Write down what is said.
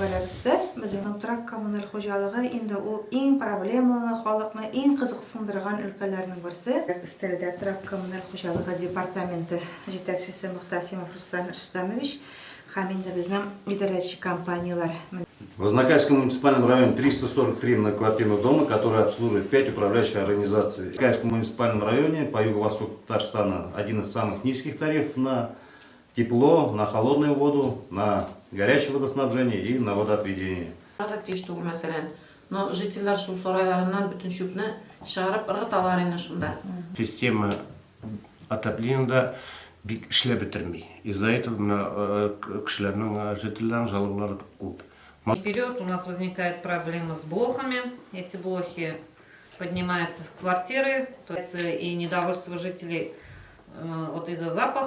беләбездер. Безнең Трак коммуналь хуҗалыгы инде ул иң проблемалы, халыкны иң кызыксындырган өлкәләрнең берсе. Истәлдә Трак коммуналь хуҗалыгы департаменты җитәкчесе Мухтасимов Рустам Рустамович һәм инде безнең идарәче компаниялар. В Вознакаевском муниципальном районе 343 многоквартирных дома, которые обслуживают 5 управляющих организаций. В Вознакаевском муниципальном районе по юго-востоку Татарстана один из самых низких тарифов на тепло, на холодную воду, на горячее водоснабжение и на водоотведение. Но жителләр шул сарайларыннан бүтән чүпне чыгарып ыргыталар инде шунда. Система отопления бик эшләп бетерми. Из-за этого кешеләрнең жительләрнең жалобалары күп. Вперед у нас возникает проблема с блохами. Эти блохи поднимаются в квартиры, то есть и недовольство жителей вот из-за запаха.